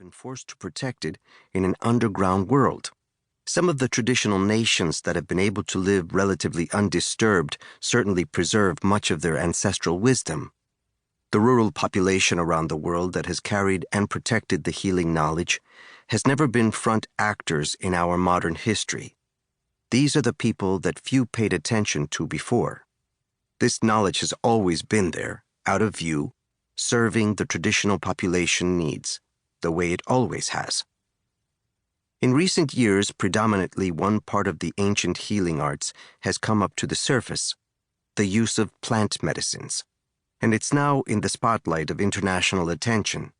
been forced to protect it in an underground world. Some of the traditional nations that have been able to live relatively undisturbed certainly preserve much of their ancestral wisdom. The rural population around the world that has carried and protected the healing knowledge has never been front actors in our modern history. These are the people that few paid attention to before. This knowledge has always been there, out of view, serving the traditional population needs, the way it always has. In recent years, predominantly one part of the ancient healing arts has come up to the surface, the use of plant medicines, and it's now in the spotlight of international attention.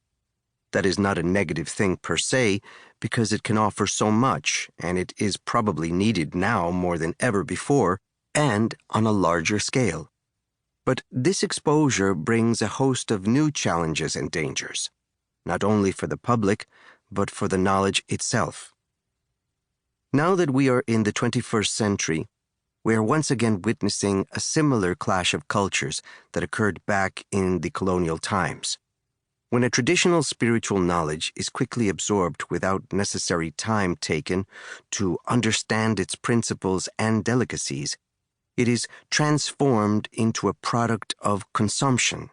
That is not a negative thing per se, because it can offer so much, and it is probably needed now more than ever before, and on a larger scale. But this exposure brings a host of new challenges and dangers, not only for the public, but for the knowledge itself. Now that we are in the 21st century, we are once again witnessing a similar clash of cultures that occurred back in the colonial times. When a traditional spiritual knowledge is quickly absorbed without necessary time taken to understand its principles and delicacies, it is transformed into a product of consumption.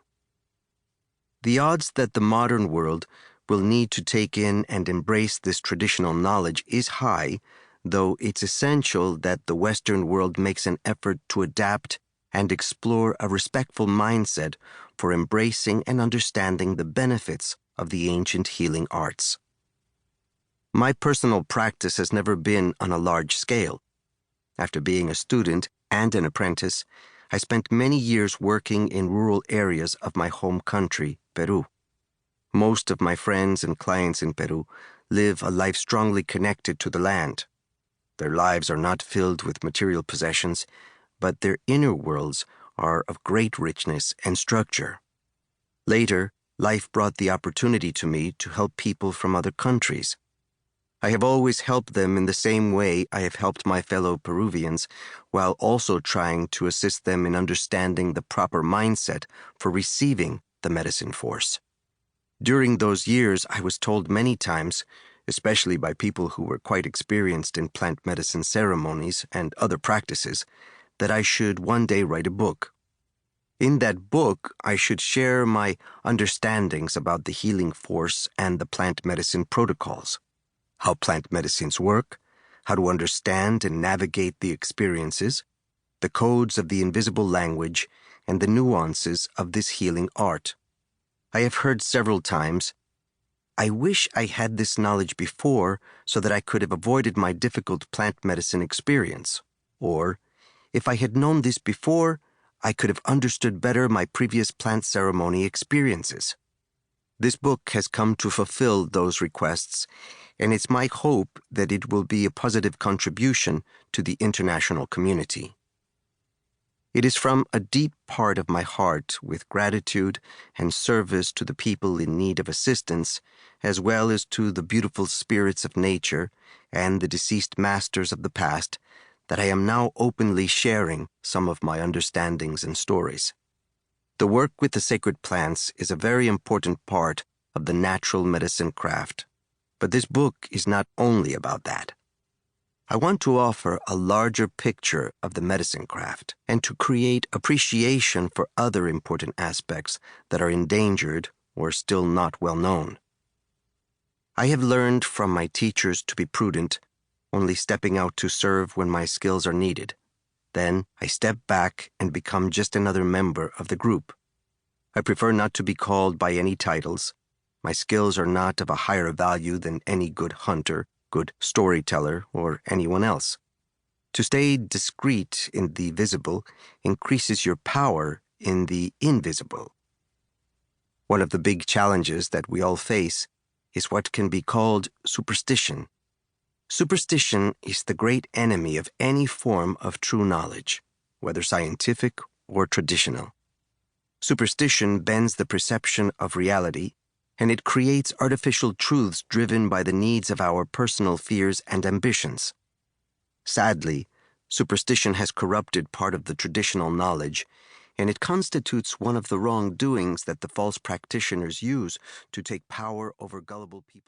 The odds that the modern world will need to take in and embrace this traditional knowledge is high, though it's essential that the Western world makes an effort to adapt and explore a respectful mindset for embracing and understanding the benefits of the ancient healing arts. My personal practice has never been on a large scale. After being a student and an apprentice, I spent many years working in rural areas of my home country, Peru. Most of my friends and clients in Peru live a life strongly connected to the land. Their lives are not filled with material possessions, but their inner worlds are of great richness and structure. Later, life brought the opportunity to me to help people from other countries. I have always helped them in the same way I have helped my fellow Peruvians, while also trying to assist them in understanding the proper mindset for receiving the medicine force. During those years, I was told many times, especially by people who were quite experienced in plant medicine ceremonies and other practices, that I should one day write a book. In that book, I should share my understandings about the healing force and the plant medicine protocols, how plant medicines work, how to understand and navigate the experiences, the codes of the invisible language, and the nuances of this healing art. I have heard several times, "I wish I had this knowledge before so that I could have avoided my difficult plant medicine experience," or, "If I had known this before, I could have understood better my previous plant ceremony experiences." This book has come to fulfill those requests, and it's my hope that it will be a positive contribution to the international community. It is from a deep part of my heart, with gratitude and service to the people in need of assistance, as well as to the beautiful spirits of nature and the deceased masters of the past, that I am now openly sharing some of my understandings and stories. The work with the sacred plants is a very important part of the natural medicine craft, but this book is not only about that. I want to offer a larger picture of the medicine craft and to create appreciation for other important aspects that are endangered or still not well known. I have learned from my teachers to be prudent, only stepping out to serve when my skills are needed. Then I step back and become just another member of the group. I prefer not to be called by any titles. My skills are not of a higher value than any good hunter, good storyteller, or anyone else. To stay discreet in the visible increases your power in the invisible. One of the big challenges that we all face is what can be called superstition. Superstition is the great enemy of any form of true knowledge, whether scientific or traditional. Superstition bends the perception of reality, and it creates artificial truths driven by the needs of our personal fears and ambitions. Sadly, superstition has corrupted part of the traditional knowledge, and it constitutes one of the wrongdoings that the false practitioners use to take power over gullible people.